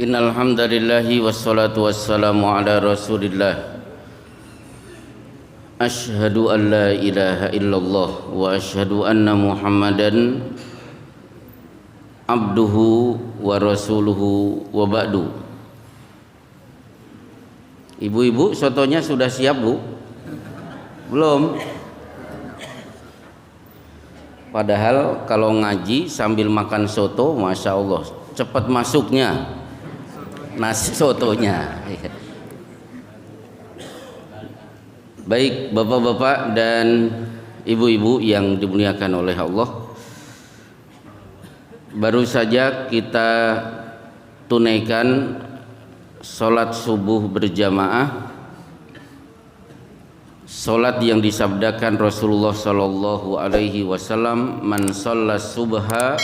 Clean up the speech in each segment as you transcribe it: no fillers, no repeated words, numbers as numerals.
Innal hamdalillahi wassalatu wassalamu ala Rasulillah. Asyhadu an la ilaha illallah wa asyhadu anna Muhammadan abduhu wa rasuluhu wa ba'du. Ibu-ibu, sotonya sudah siap, Bu? Belum? Padahal kalau ngaji sambil makan soto, Masya Allah, cepat masuknya nasi sotonya. Baik bapak-bapak dan ibu-ibu yang dimuliakan oleh Allah, baru saja kita tunaikan sholat subuh berjamaah, sholat yang disabdakan Rasulullah Sallallahu Alaihi Wasallam, man shollas subha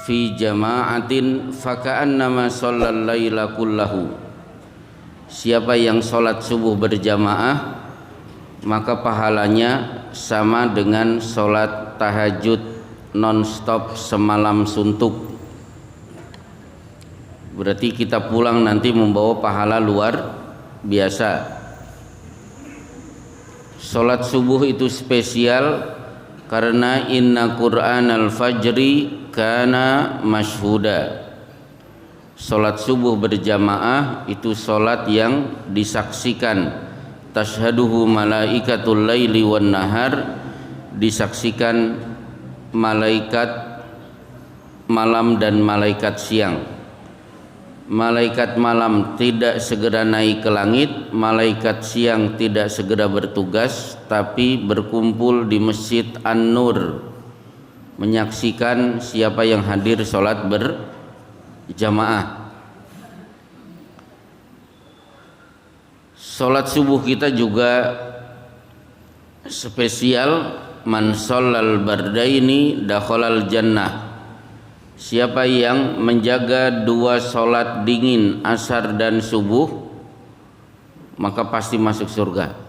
fi jama'atin faka'annama shollal laila kullahu. Siapa yang sholat subuh berjamaah, maka pahalanya sama dengan sholat tahajud non-stop semalam suntuk. Berarti kita pulang nanti membawa pahala luar biasa. Sholat subuh itu spesial karena inna Qur'an al-fajri kana mashhuda. Sholat subuh berjamaah itu sholat yang disaksikan. Tashhaduhu malaikatul laili wan nahar, disaksikan malaikat malam dan malaikat siang. Malaikat malam tidak segera naik ke langit, malaikat siang tidak segera bertugas, tapi berkumpul di Masjid An-Nur menyaksikan siapa yang hadir sholat berjamaah. Sholat subuh kita juga spesial, man shollal bardaini dakhalal jannah. Siapa yang menjaga dua sholat dingin, asar dan subuh, maka pasti masuk surga.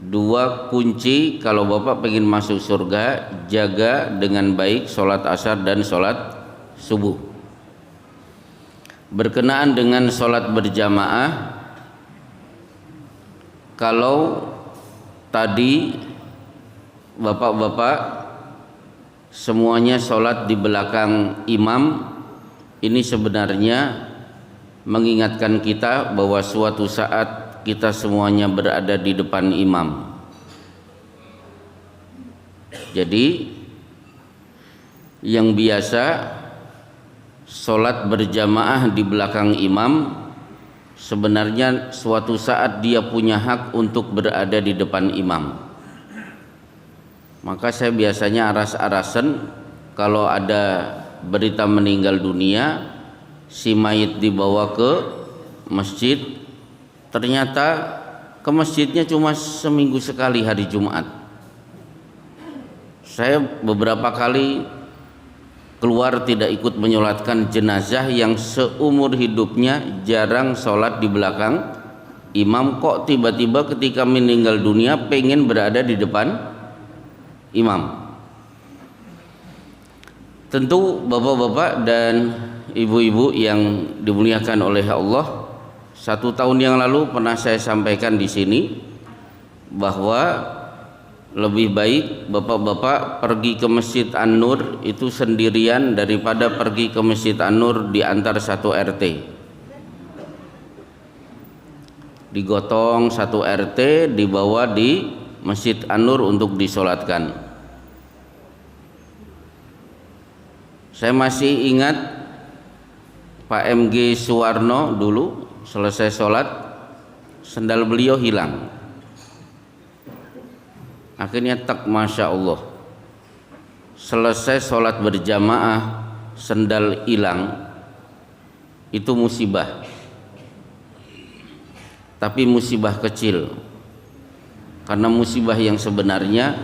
Dua kunci kalau Bapak pengen masuk surga, jaga dengan baik sholat asar dan sholat subuh. Berkenaan dengan sholat berjamaah, kalau tadi Bapak-bapak semuanya sholat di belakang imam, ini sebenarnya mengingatkan kita bahwa suatu saat kita semuanya berada di depan imam. Jadi yang biasa sholat berjamaah di belakang imam, sebenarnya suatu saat dia punya hak untuk berada di depan imam. Maka saya biasanya aras-arasan kalau ada berita meninggal dunia, si mayit dibawa ke masjid, ternyata ke masjidnya cuma seminggu sekali hari Jumat. Saya beberapa kali keluar tidak ikut menyolatkan jenazah yang seumur hidupnya jarang sholat di belakang imam, kok tiba-tiba ketika meninggal dunia pengen berada di depan imam. Tentu bapak-bapak dan ibu-ibu yang dimuliakan oleh Allah, 1 tahun yang lalu pernah saya sampaikan di sini bahwa lebih baik bapak-bapak pergi ke Masjid An-Nur itu sendirian daripada pergi ke Masjid An-Nur di antar satu RT. Digotong satu RT, dibawa di Masjid An-Nur untuk disolatkan. Saya masih ingat Pak MG Suwarno dulu selesai sholat, sendal beliau hilang. Akhirnya Masya Allah, selesai sholat berjamaah sendal hilang, itu musibah. Tapi musibah kecil, karena musibah yang sebenarnya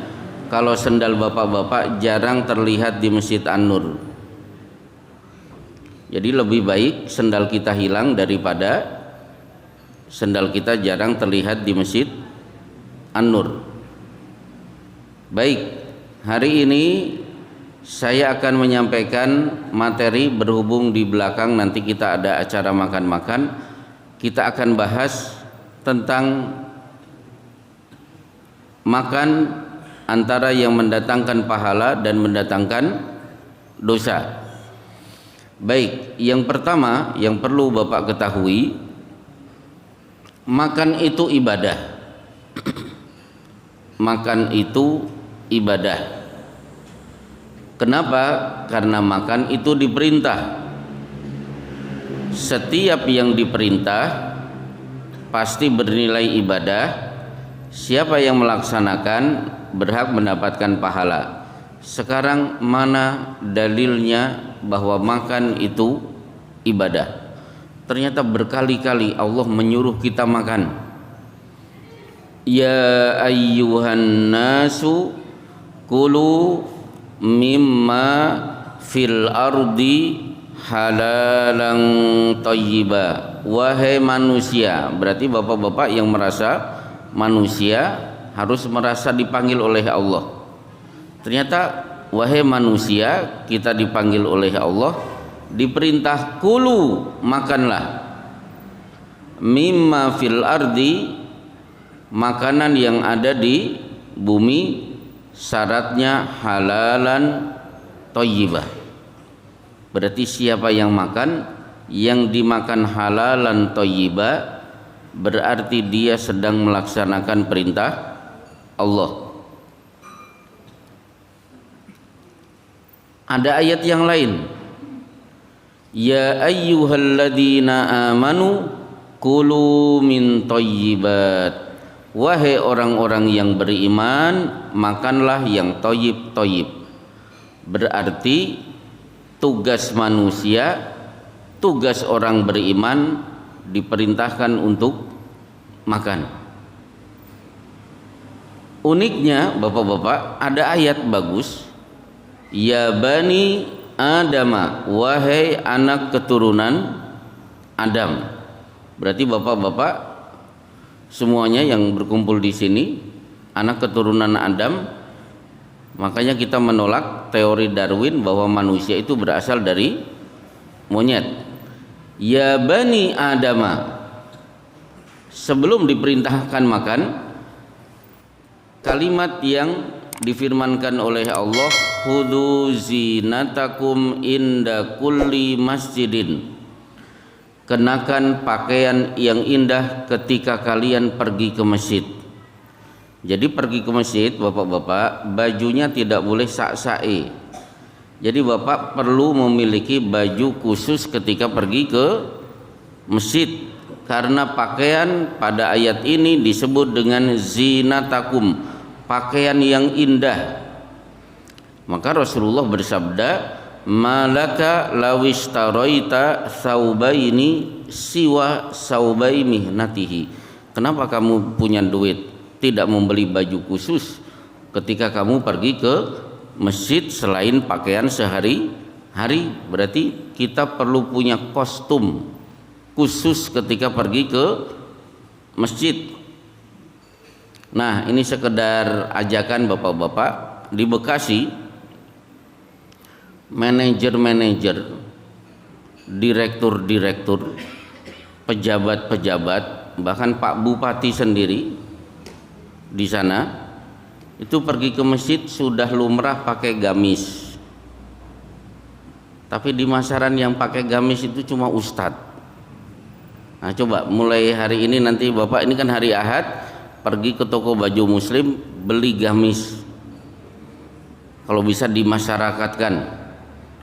kalau sendal bapak-bapak jarang terlihat di Masjid An-Nur. Jadi lebih baik sendal kita hilang daripada sendal kita jarang terlihat di Masjid An-Nur. Baik, hari ini Saya akan menyampaikan materi berhubung di belakang nanti kita ada acara makan-makan. Kita akan bahas tentang makan antara yang mendatangkan pahala dan mendatangkan dosa. Baik, yang pertama yang perlu Bapak ketahui, makan itu ibadah. Makan itu ibadah. Kenapa? Karena makan itu diperintah. Setiap yang diperintah pasti bernilai ibadah. Siapa yang melaksanakan berhak mendapatkan pahala. Sekarang mana dalilnya bahwa makan itu ibadah? Ternyata berkali-kali Allah menyuruh kita makan. Ya ayyuhan nasu kulu mimma fil ardi halalan thayyiba. Wahai manusia, berarti bapak-bapak yang merasa manusia harus merasa dipanggil oleh Allah. Ternyata wahai manusia, kita dipanggil oleh Allah, diperintah kulu, makanlah, mimma fil ardi, makanan yang ada di bumi, syaratnya halalan thayyibah. Berarti siapa yang makan, yang dimakan halalan thayyibah, berarti dia sedang melaksanakan perintah Allah. Ada ayat yang lain, ya ayyuhalladzina amanu kulu min thayyibat. Wahai orang-orang yang beriman, makanlah yang thayyib-thayyib. Berarti tugas manusia, tugas orang beriman diperintahkan untuk makan. Uniknya bapak-bapak, ada ayat bagus, ya bani Adama, wahai anak keturunan Adam. Berarti bapak-bapak semuanya yang berkumpul di sini anak keturunan Adam. Makanya kita menolak teori Darwin bahwa manusia itu berasal dari monyet. Ya bani Adama, sebelum diperintahkan makan, kalimat yang difirmankan oleh Allah, khudhu zinatakum inda kulli masjidin. Kenakan pakaian yang indah ketika kalian pergi ke masjid. Jadi pergi ke masjid, bapak-bapak, bajunya tidak boleh sak-sae. Jadi bapak perlu memiliki baju khusus ketika pergi ke masjid, karena pakaian pada ayat ini disebut dengan zinatakum, pakaian yang indah. Maka Rasulullah bersabda, malaka lawistaraita saubaini siwa saubai mihnatihi. Kenapa kamu punya duit tidak membeli baju khusus ketika kamu pergi ke masjid selain pakaian sehari-hari? Berarti kita perlu punya kostum khusus ketika pergi ke masjid. Nah, ini sekedar ajakan bapak-bapak. Di Bekasi, manajer-manajer, direktur-direktur, pejabat-pejabat, bahkan Pak Bupati sendiri di sana itu pergi ke masjid sudah lumrah pakai gamis. Tapi di masyarakat yang pakai gamis itu cuma ustadz. Nah, coba mulai hari ini, nanti bapak, ini kan hari Ahad, pergi ke toko baju muslim, beli gamis. Kalau bisa dimasyarakatkan.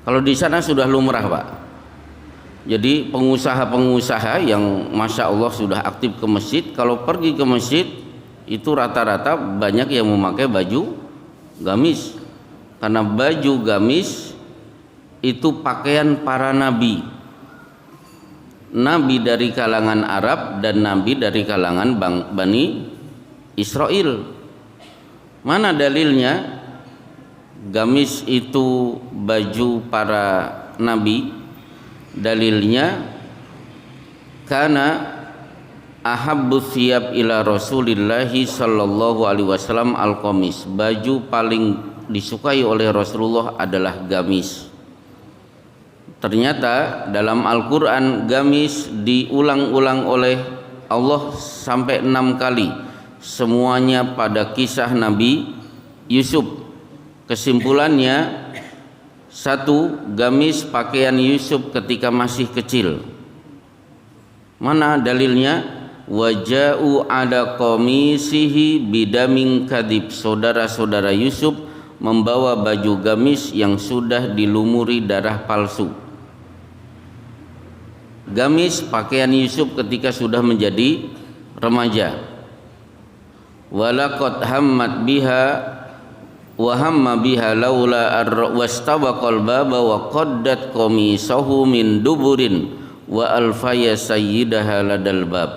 Kalau di sana sudah lumrah, Pak. Jadi pengusaha-pengusaha yang masya Allah sudah aktif ke masjid, kalau pergi ke masjid itu rata-rata banyak yang memakai baju gamis. Karena baju gamis itu pakaian para nabi. Nabi dari kalangan Arab dan nabi dari kalangan Bani Israel. Mana dalilnya? Gamis itu baju para nabi. Dalilnya, karena ahabbu thiyab ila Rasulillahi sallallahu alaihi wasallam al-qamis, baju paling disukai oleh Rasulullah adalah gamis. Ternyata dalam Al-Quran gamis diulang-ulang oleh Allah sampai 6 kali, semuanya pada kisah Nabi Yusuf. Kesimpulannya, satu, gamis pakaian Yusuf ketika masih kecil. Mana dalilnya? Waja'u ada qamisihi bidamin kadhib. Saudara-saudara Yusuf membawa baju gamis yang sudah dilumuri darah palsu. Gamis pakaian Yusuf ketika sudah menjadi remaja. Walaqad hammat biha wa hamma biha laula wastawaqal baba wa qaddat qamisahu min duburin wa alfaya sayyidaha ladal bab.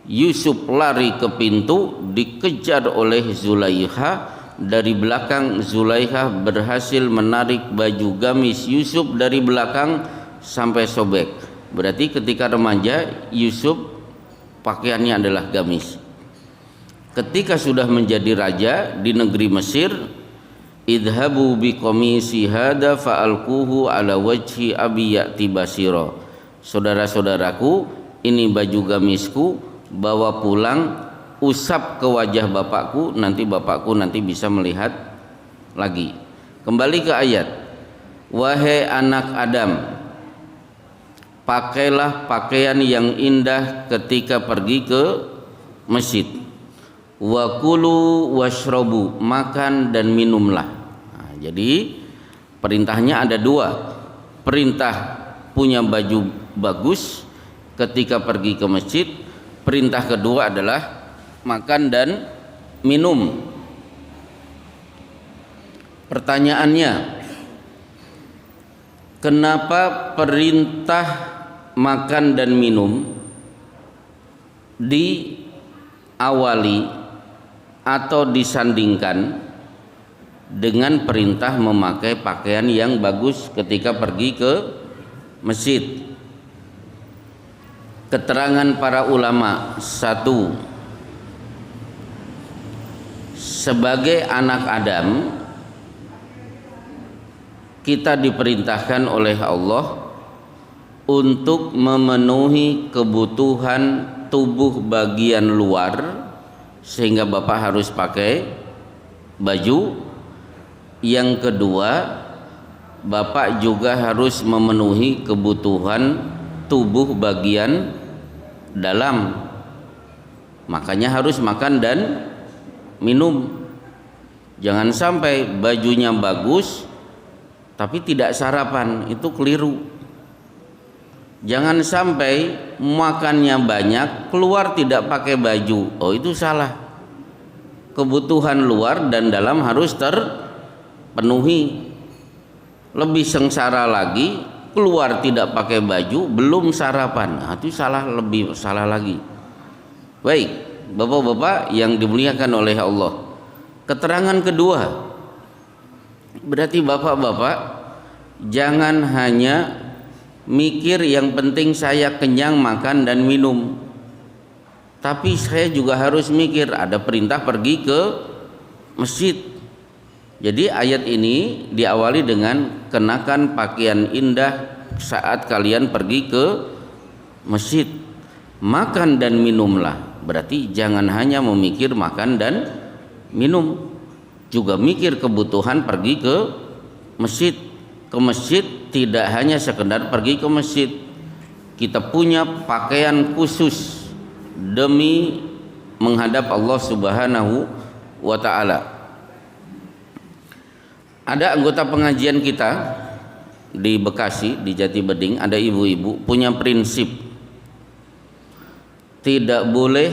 Yusuf lari ke pintu, dikejar oleh Zulaikha. Dari belakang Zulaikha berhasil menarik baju gamis Yusuf dari belakang sampai sobek. Berarti ketika remaja Yusuf pakaiannya adalah gamis. Ketika sudah menjadi raja di negeri Mesir, idhabu bi qamisi hada fa'alquhu ala wajhi abi ya'ti basira. Saudara-saudaraku, ini baju gamisku, bawa pulang, usap ke wajah bapakku, nanti bapakku nanti bisa melihat lagi. Kembali ke ayat. Wahai anak Adam, pakailah pakaian yang indah ketika pergi ke masjid. Wa kulu washrobu, makan dan minumlah. Nah, jadi perintahnya ada dua. Perintah punya baju bagus ketika pergi ke masjid. Perintah kedua adalah makan dan minum. Pertanyaannya, kenapa perintah makan dan minum diawali atau disandingkan dengan perintah memakai pakaian yang bagus ketika pergi ke masjid? Keterangan para ulama, satu, sebagai anak Adam kita diperintahkan oleh Allah untuk memenuhi kebutuhan tubuh bagian luar, sehingga bapak harus pakai baju. Yang kedua, bapak juga harus memenuhi kebutuhan tubuh bagian dalam, makanya harus makan dan minum. Jangan sampai bajunya bagus tapi tidak sarapan, itu keliru. Jangan sampai makannya banyak keluar tidak pakai baju, oh itu salah. Kebutuhan luar dan dalam harus terpenuhi. Lebih sengsara lagi keluar tidak pakai baju belum sarapan, nah, itu salah, lebih salah lagi. Baik, bapak-bapak yang dimuliakan oleh Allah, keterangan kedua, berarti bapak-bapak jangan hanya mikir yang penting saya kenyang makan dan minum, tapi saya juga harus mikir ada perintah pergi ke masjid. Jadi ayat ini diawali dengan kenakan pakaian indah saat kalian pergi ke masjid. Makan dan minumlah, berarti jangan hanya memikir makan dan minum, juga mikir kebutuhan pergi ke masjid. Ke masjid tidak hanya sekedar pergi ke masjid, kita punya pakaian khusus demi menghadap Allah Subhanahu wa ta'ala. Ada anggota pengajian kita di Bekasi, di Jati Beding, ada ibu-ibu punya prinsip, tidak boleh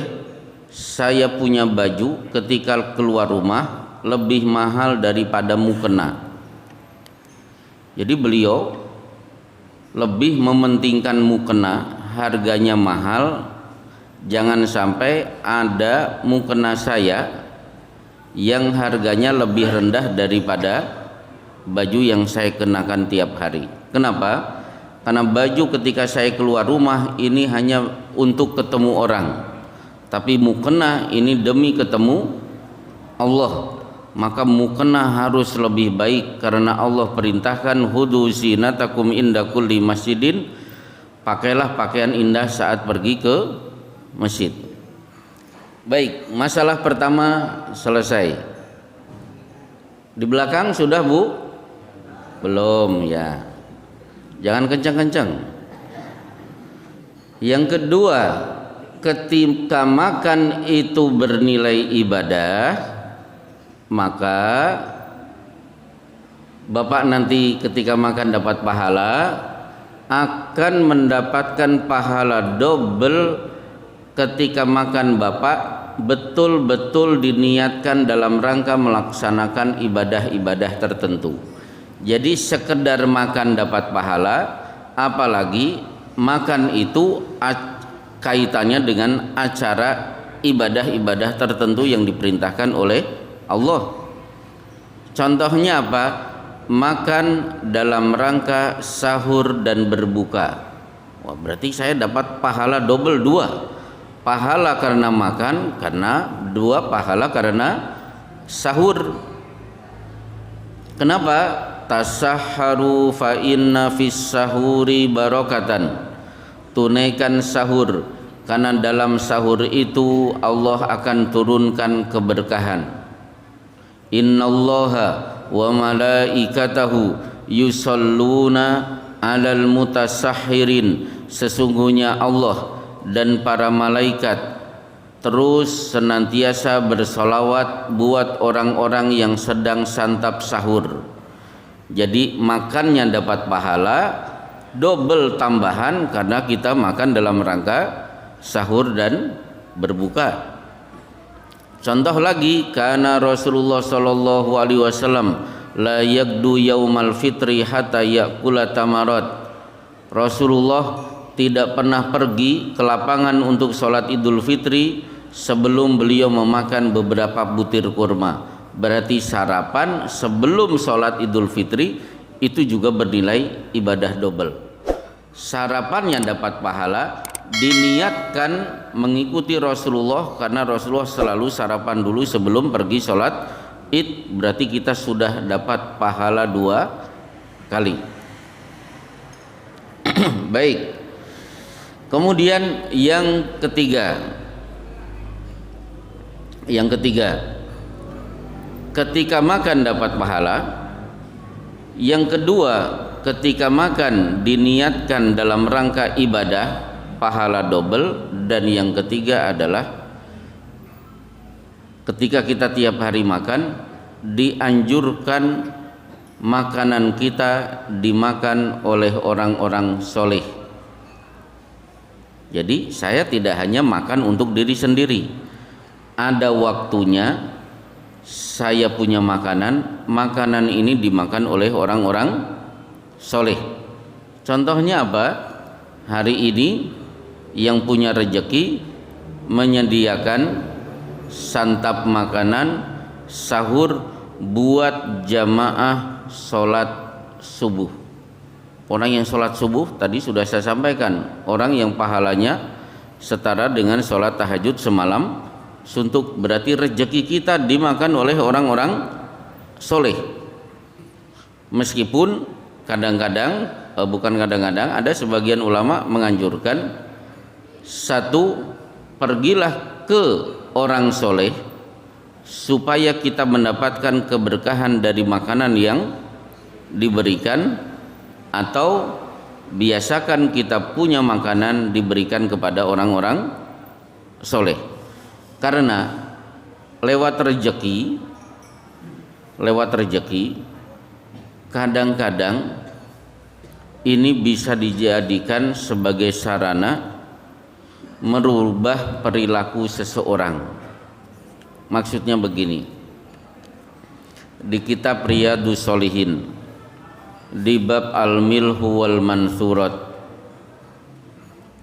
saya punya baju ketika keluar rumah lebih mahal daripada mukena. Jadi beliau lebih mementingkan mukena, harganya mahal. Jangan sampai ada mukena saya yang harganya lebih rendah daripada baju yang saya kenakan tiap hari. Kenapa? Karena baju ketika saya keluar rumah ini hanya untuk ketemu orang, tapi mukena ini demi ketemu Allah. maka mukena harus lebih baik, karena Allah perintahkan hudu zinatakum inda kulli masjidin, pakailah pakaian indah saat pergi ke masjid. Baik, masalah pertama selesai. Di belakang sudah Bu? Belum ya. Jangan kencang-kencang. Yang kedua, ketika makan itu bernilai ibadah, maka Bapak nanti ketika makan dapat pahala, akan mendapatkan pahala double ketika makan Bapak betul-betul diniatkan dalam rangka melaksanakan ibadah-ibadah tertentu. Jadi sekedar makan dapat pahala, apalagi makan itu kaitannya dengan acara ibadah-ibadah tertentu yang diperintahkan oleh Allah. Contohnya apa? Makan dalam rangka sahur dan berbuka. Wah, berarti saya dapat pahala double, dua. Pahala karena makan, karena dua pahala karena sahur. Kenapa? Tasahharu fa inna fis sahuri barakatan. Tunaikan sahur, karena dalam sahur itu Allah akan turunkan keberkahan. Innallaha wa malaikatahu yusalluna 'alal mutasahhirin. Sesungguhnya Allah dan para malaikat terus senantiasa bersolawat buat orang-orang yang sedang santap sahur. Jadi makannya dapat pahala double tambahan karena kita makan dalam rangka sahur dan berbuka. Contoh lagi, karena Rasulullah sallallahu alaihi wasallam la yaqdu yaumal fitri hatta ya'kula tamarat. Rasulullah tidak pernah pergi ke lapangan untuk sholat Idul Fitri sebelum beliau memakan beberapa butir kurma. Berarti sarapan sebelum sholat Idul Fitri itu juga bernilai ibadah double. Sarapan yang dapat pahala diniatkan mengikuti Rasulullah, karena Rasulullah selalu sarapan dulu sebelum pergi sholat Id. Berarti kita sudah dapat pahala dua kali. Baik. Kemudian yang ketiga, ketika makan dapat pahala. Yang kedua, ketika makan diniatkan dalam rangka ibadah, pahala double. Dan yang ketiga adalah ketika kita tiap hari makan, dianjurkan makanan kita dimakan oleh orang-orang soleh. Jadi saya tidak hanya makan untuk diri sendiri, ada waktunya saya punya makanan ini dimakan oleh orang-orang soleh. Contohnya apa? Hari ini yang punya rezeki menyediakan santap makanan sahur buat jamaah sholat subuh. Orang yang sholat subuh tadi sudah saya sampaikan, orang yang pahalanya setara dengan sholat tahajud semalam suntuk. Berarti rezeki kita dimakan oleh orang-orang soleh. Meskipun kadang-kadang, bukan kadang-kadang, ada sebagian ulama menganjurkan, satu, pergilah ke orang soleh supaya kita mendapatkan keberkahan dari makanan yang diberikan, atau biasakan kita punya makanan diberikan kepada orang-orang soleh. Karena lewat rezeki kadang-kadang ini bisa dijadikan sebagai sarana merubah perilaku seseorang. Maksudnya begini, di kitab Riyadhus Shalihin di bab al-milhu wal mansurat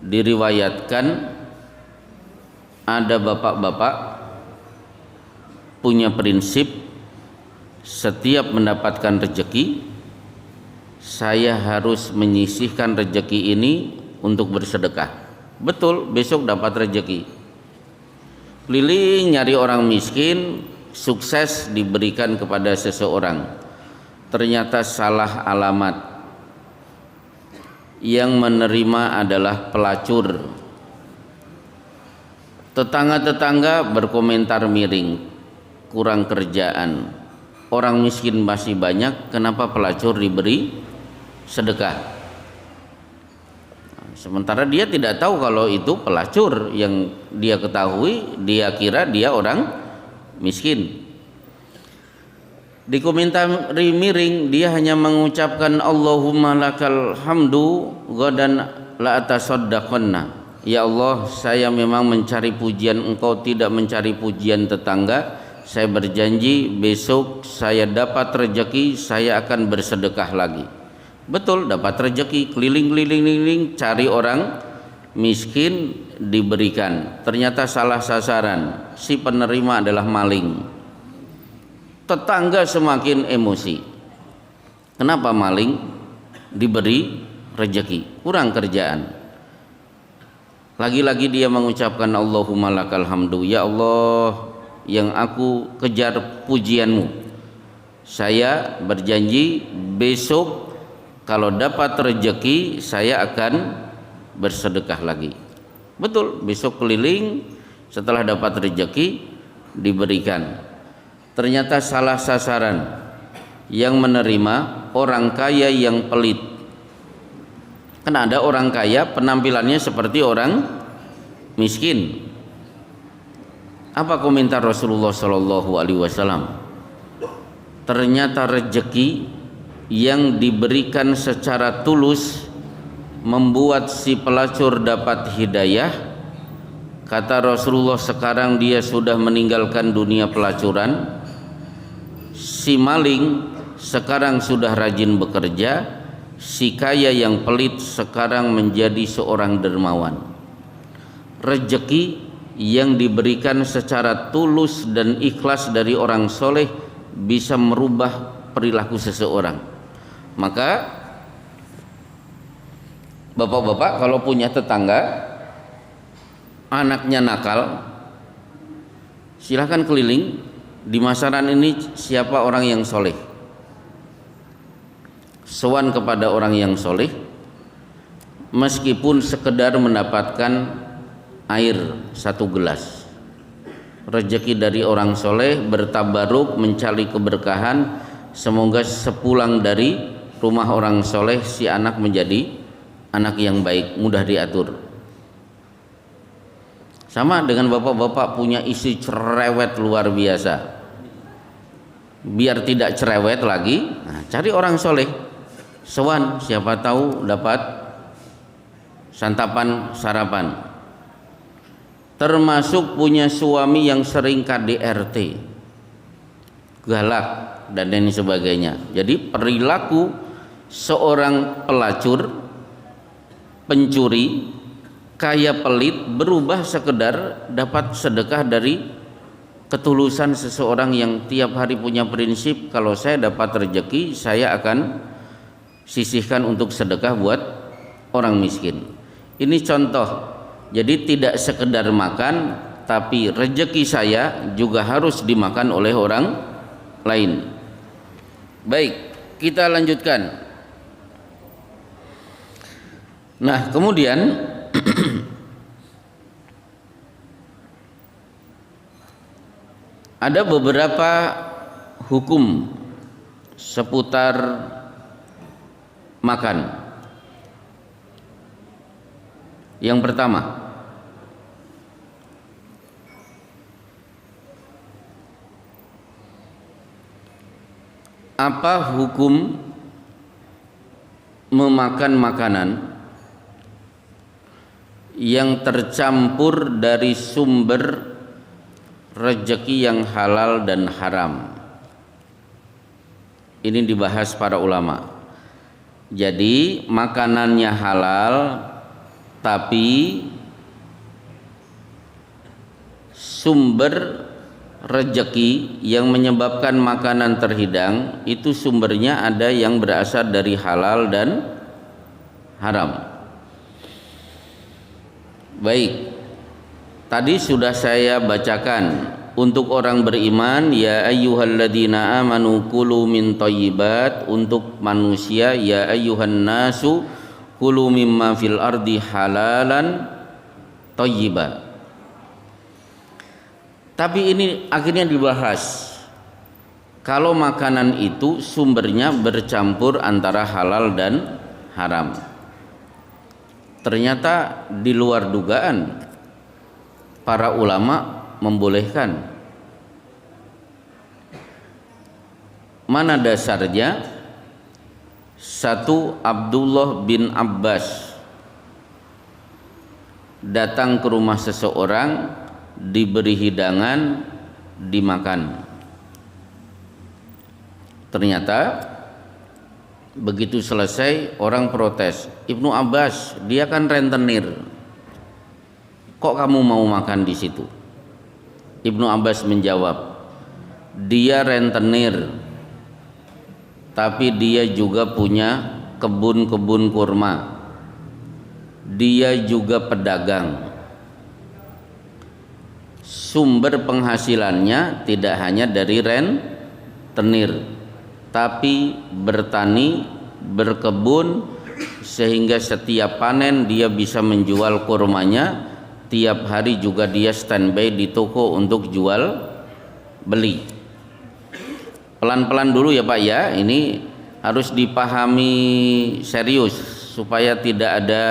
diriwayatkan ada bapak-bapak punya prinsip, setiap mendapatkan rezeki saya harus menyisihkan rezeki ini untuk bersedekah. Betul, besok dapat rezeki, keliling nyari orang miskin, sukses diberikan kepada seseorang, ternyata salah alamat, yang menerima adalah pelacur. Tetangga-tetangga berkomentar miring, kurang kerjaan, orang miskin masih banyak, kenapa pelacur diberi sedekah? Sementara dia tidak tahu kalau itu pelacur, yang dia ketahui dia kira dia orang miskin. Dikomentari miring, dia hanya mengucapkan Allahumma lakal hamdu ghadan la atasaddaqanna. Ya Allah, saya memang mencari pujian Engkau, tidak mencari pujian tetangga. Saya berjanji besok saya dapat rezeki, saya akan bersedekah lagi. Betul, dapat rezeki, keliling-keliling cari orang miskin diberikan. Ternyata salah sasaran, si penerima adalah maling. Tetangga semakin emosi. Kenapa maling diberi rezeki? Kurang kerjaan. Lagi-lagi dia mengucapkan Allahumma lakal hamdu. Ya Allah, yang aku kejar pujianmu. Saya berjanji besok kalau dapat rezeki saya akan bersedekah lagi. Betul, besok keliling, setelah dapat rezeki diberikan. Ternyata salah sasaran, yang menerima orang kaya yang pelit. Kan ada orang kaya penampilannya seperti orang miskin. Apa komentar Rasulullah SAW? Ternyata rezeki yang diberikan secara tulus membuat si pelacur dapat hidayah. Kata Rasulullah, sekarang dia sudah meninggalkan dunia pelacuran. Si maling sekarang sudah rajin bekerja. Si kaya yang pelit sekarang menjadi seorang dermawan. Rezeki yang diberikan secara tulus dan ikhlas dari orang soleh bisa merubah perilaku seseorang. Maka bapak-bapak kalau punya tetangga anaknya nakal, silahkan keliling di masyarakat ini siapa orang yang soleh, sowan kepada orang yang soleh, meskipun sekedar mendapatkan air 1 gelas. Rezeki dari orang soleh, bertabaruk, mencari keberkahan. Semoga sepulang dari rumah orang soleh si anak menjadi anak yang baik, mudah diatur. Sama dengan bapak-bapak punya istri cerewet luar biasa. Biar tidak cerewet lagi, nah, cari orang soleh, sowan, siapa tahu dapat santapan sarapan. Termasuk punya suami yang sering KDRT, galak dan lain sebagainya. Jadi perilaku seorang pelacur, pencuri, kaya pelit berubah sekedar dapat sedekah dari ketulusan seseorang yang tiap hari punya prinsip, kalau saya dapat rezeki saya akan sisihkan untuk sedekah buat orang miskin. Ini contoh. Jadi tidak sekedar makan, tapi rezeki saya juga harus dimakan oleh orang lain. Baik, kita lanjutkan. Nah, kemudian ada beberapa hukum seputar makan. Yang pertama, apa hukum memakan makanan yang tercampur dari sumber rezeki yang halal dan haram? Ini dibahas para ulama. Jadi makanannya halal, tapi sumber rezeki yang menyebabkan makanan terhidang itu sumbernya ada yang berasal dari halal dan haram. Baik, tadi sudah saya bacakan untuk orang beriman, ya ayyuhalladzina amanu kulu min thayyibat, untuk manusia ya ayyuhan nasu kulu mimma fil ardi halalan thayyiba. Tapi ini akhirnya dibahas, kalau makanan itu sumbernya bercampur antara halal dan haram. Ternyata di luar dugaan para ulama membolehkan. Mana dasarnya? Satu, Abdullah bin Abbas datang ke rumah seseorang, diberi hidangan, dimakan. Ternyata begitu selesai orang protes, Ibnu Abbas, dia kan rentenir, kok kamu mau makan di situ? Ibnu Abbas menjawab, dia rentenir, tapi dia juga punya kebun-kebun kurma, dia juga pedagang. Sumber penghasilannya tidak hanya dari rentenir, tapi bertani, berkebun, sehingga setiap panen dia bisa menjual kurmanya. Tiap hari juga dia standby di toko untuk jual beli. Pelan-pelan dulu ya Pak ya, ini harus dipahami serius supaya tidak ada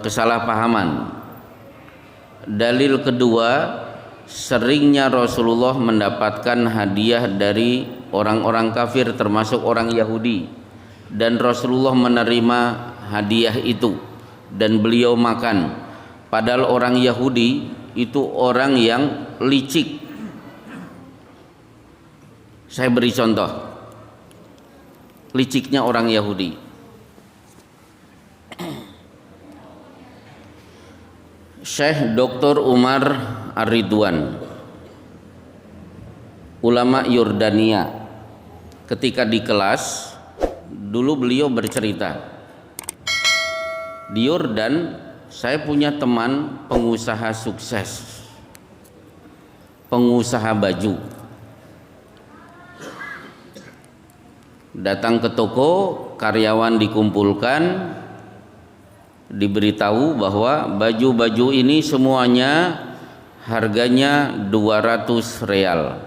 kesalahpahaman. Dalil kedua, seringnya Rasulullah mendapatkan hadiah dari orang-orang kafir termasuk orang Yahudi, dan Rasulullah menerima hadiah itu dan beliau makan. Padahal orang Yahudi itu orang yang licik. Saya beri contoh liciknya orang Yahudi. Syekh Dr. Umar Ar-Ridwan, ulama Yordania, ketika di kelas dulu beliau bercerita, di Yordan saya punya teman pengusaha sukses, pengusaha baju. Datang ke toko, karyawan dikumpulkan, diberitahu bahwa baju-baju ini semuanya harganya 200 real.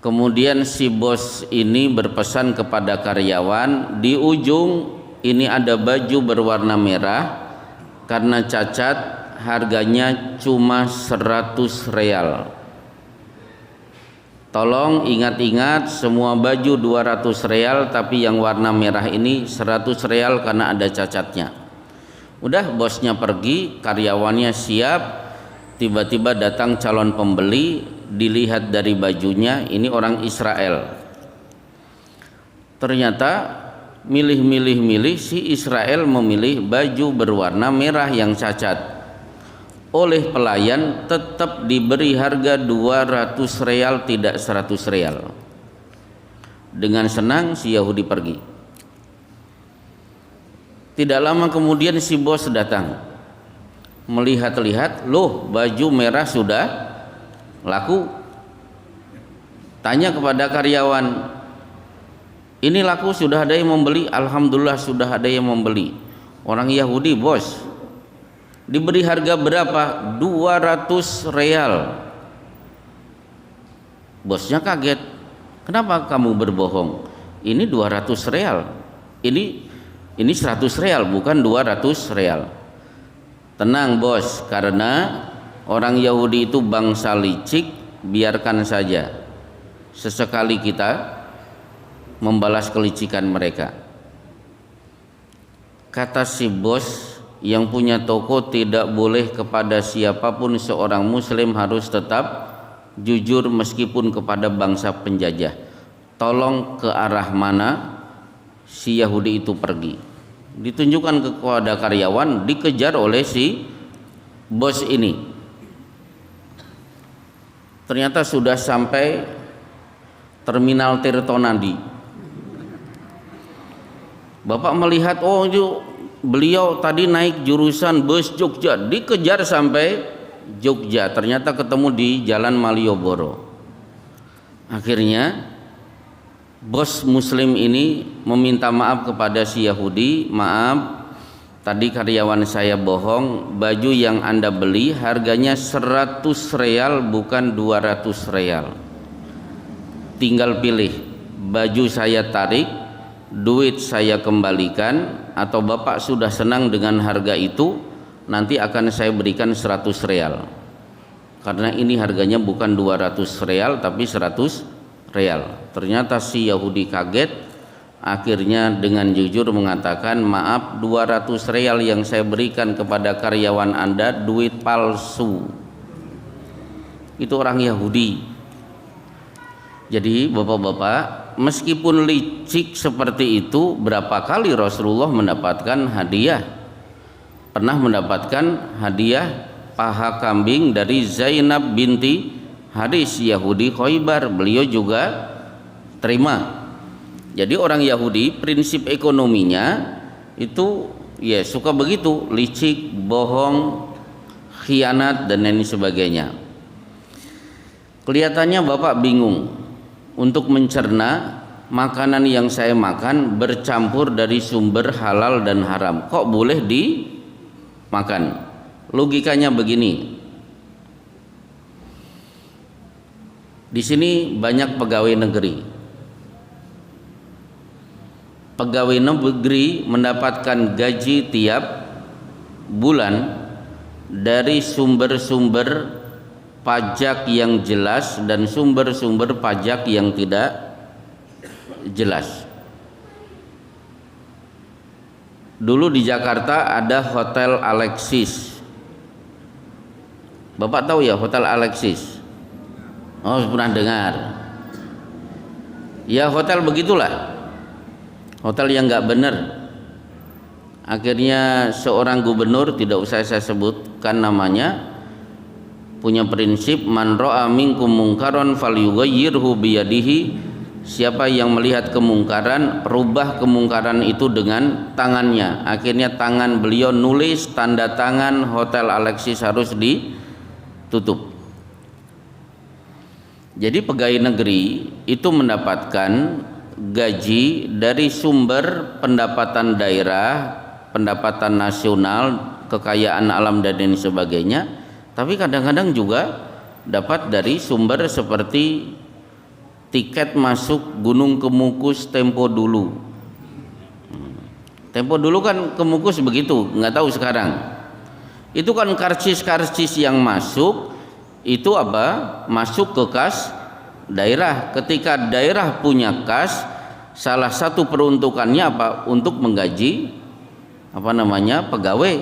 Kemudian si bos ini berpesan kepada karyawan, di ujung ini ada baju berwarna merah, karena cacat harganya cuma 100 real. Tolong ingat-ingat, semua baju 200 real, tapi yang warna merah ini 100 real karena ada cacatnya. Udah, bosnya pergi, karyawannya siap. Tiba-tiba datang calon pembeli, dilihat dari bajunya, ini orang Israel. Ternyata milih-milih si Israel memilih baju berwarna merah yang cacat. Oleh pelayan tetap diberi harga 200 real, tidak 100 real. Dengan senang si Yahudi pergi. Tidak lama kemudian si bos datang, melihat-lihat, loh baju merah sudah laku. Tanya kepada karyawan, ini laku, sudah ada yang membeli? Alhamdulillah sudah ada yang membeli. Orang Yahudi, bos, diberi harga berapa? 200 real. Bosnya kaget, kenapa kamu berbohong? Ini 200 real, ini 100 real, bukan 200 real. Tenang bos, karena orang Yahudi itu bangsa licik, biarkan saja. Sesekali kita membalas kelicikan mereka. Kata si bos yang punya toko, tidak boleh kepada siapapun seorang muslim, harus tetap jujur meskipun kepada bangsa penjajah. Tolong ke arah mana si Yahudi itu pergi. Ditunjukkan kepada karyawan, dikejar oleh si bos ini. Ternyata sudah sampai terminal Tirtonadi. Bapak melihat, oh itu beliau tadi naik jurusan bus Jogja, dikejar sampai Jogja, ternyata ketemu di Jalan Malioboro. Akhirnya bos muslim ini meminta maaf kepada si Yahudi, maaf tadi karyawan saya bohong, baju yang Anda beli harganya 100 real bukan 200 real. Tinggal pilih, baju saya tarik, duit saya kembalikan, atau Bapak sudah senang dengan harga itu, nanti akan saya berikan 100 real. Karena ini harganya bukan 200 real tapi 100 real. Ternyata si Yahudi kaget, akhirnya dengan jujur mengatakan, maaf, 200 real yang saya berikan kepada karyawan Anda duit palsu. Itu orang Yahudi. Jadi bapak-bapak, meskipun licik seperti itu, berapa kali Rasulullah mendapatkan hadiah? Pernah mendapatkan hadiah paha kambing dari Zainab binti Haris Yahudi Khaybar, beliau juga terima. Jadi orang Yahudi prinsip ekonominya itu ya suka begitu, licik, bohong, khianat dan lain sebagainya. Kelihatannya Bapak bingung untuk mencerna makanan yang saya makan bercampur dari sumber halal dan haram, kok boleh dimakan? Logikanya begini. Di sini banyak pegawai negeri. Pegawai negeri mendapatkan gaji tiap bulan dari sumber-sumber pajak yang jelas dan sumber-sumber pajak yang tidak jelas. Dulu di Jakarta ada Hotel Alexis. Bapak tahu ya Hotel Alexis? Oh, pernah dengar. Ya hotel begitulah, hotel yang nggak benar. Akhirnya seorang gubernur, tidak usah saya sebutkan namanya, punya prinsip man ra'a minkum mungkaran falyughayyirhu biyadihi. Siapa yang melihat kemungkaran, rubah kemungkaran itu dengan tangannya. Akhirnya tangan beliau nulis tanda tangan Hotel Alexis harus ditutup. Jadi pegawai negeri itu mendapatkan gaji dari sumber pendapatan daerah, pendapatan nasional, kekayaan alam dan lain sebagainya. Tapi kadang-kadang juga dapat dari sumber seperti tiket masuk Gunung Kemukus tempo dulu. Tempo dulu kan Kemukus begitu, nggak tahu sekarang. Itu kan karcis-karcis yang masuk itu apa? Masuk ke kas daerah. Ketika daerah punya kas, salah satu peruntukannya apa? Untuk menggaji pegawai.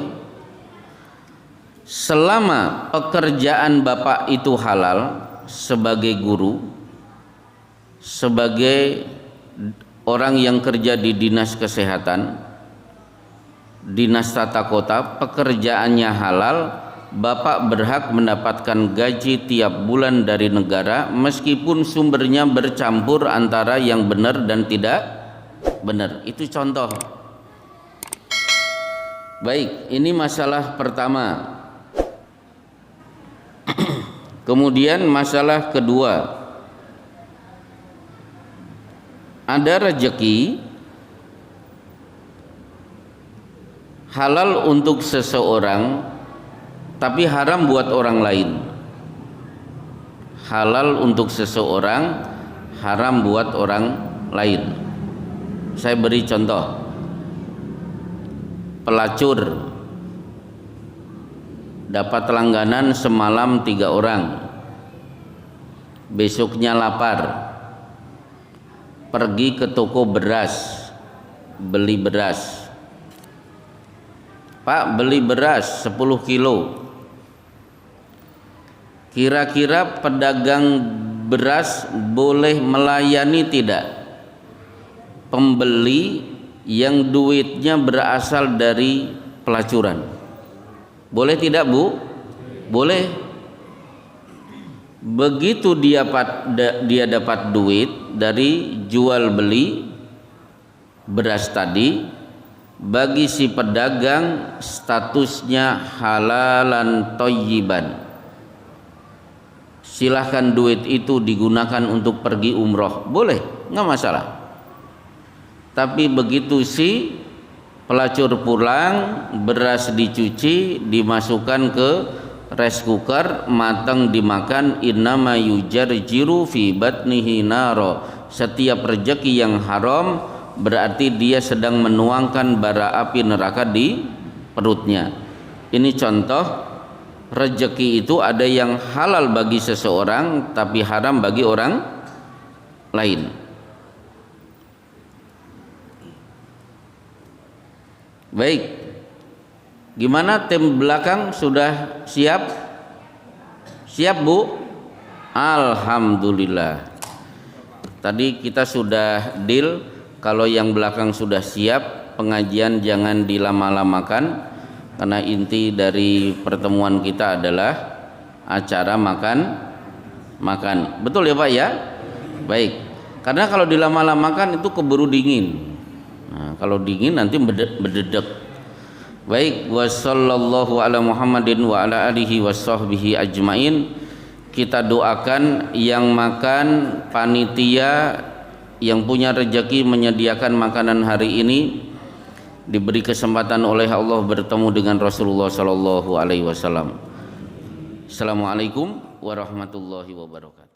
Selama pekerjaan Bapak itu halal sebagai guru, sebagai orang yang kerja di dinas kesehatan, dinas tata kota, pekerjaannya halal, Bapak berhak mendapatkan gaji tiap bulan dari negara meskipun sumbernya bercampur antara yang benar dan tidak benar. Itu contoh. Baik, ini masalah pertama. Kemudian masalah kedua, ada rezeki halal untuk seseorang tapi haram buat orang lain. Halal untuk seseorang, haram buat orang lain. Saya beri contoh. Pelacur dapat langganan semalam 3 orang, besoknya lapar, pergi ke toko beras, beli beras. Pak, beli beras 10 kilo. Kira-kira pedagang beras boleh melayani tidak pembeli yang duitnya berasal dari pelacuran? Boleh tidak, Bu? Boleh. Begitu dia dapat duit dari jual beli beras tadi, bagi si pedagang statusnya halalan thayyiban, silahkan duit itu digunakan untuk pergi umroh, boleh, nggak masalah. Tapi begitu si pelacur pulang, beras dicuci, dimasukkan ke rice cooker, matang dimakan, innama yujarjiru fi batnihi naro. Setiap rezeki yang haram berarti dia sedang menuangkan bara api neraka di perutnya. Ini contoh rezeki itu ada yang halal bagi seseorang tapi haram bagi orang lain. Baik, gimana tim belakang sudah siap? Siap Bu? Alhamdulillah. Tadi kita sudah deal kalau yang belakang sudah siap, pengajian jangan dilama-lamakan. Karena inti dari pertemuan kita adalah acara makan. Betul ya Pak ya? Baik. Karena kalau dilama-lamakan itu keburu dingin. Nah, kalau dingin nanti berdedek. Baik, wa sallallahu ala Muhammadin wa ala alihi washabbihi ajmain. Kita doakan yang makan, panitia yang punya rezeki menyediakan makanan hari ini diberi kesempatan oleh Allah bertemu dengan Rasulullah sallallahu alaihi wasallam. Assalamualaikum warahmatullahi wabarakatuh.